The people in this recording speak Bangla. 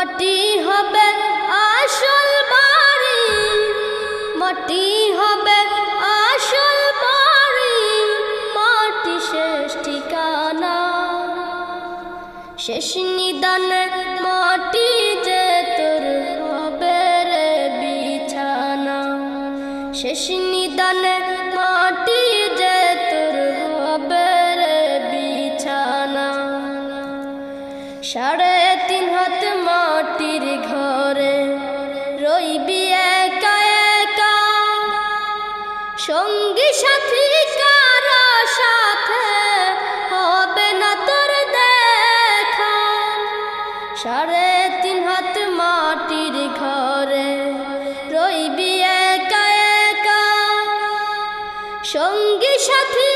মাটি হবে আসল বাড়ি, মাটি হবে আসল বাড়ি, মাটি শেষ ঠিকানা, শেষ নিদানে মাটি যে তোর হবে রে বিছানা, শেষ নিদানে মাটি যে তোর হবে রে বিছানা। 3.5 হাত মাটির ঘরে রইবি একা একা, সঙ্গী সাথী কারো সাথে হবে না তোর দেখা। 3.5 হাত মাটির ঘরে রইবি একা একা, সঙ্গী সাথী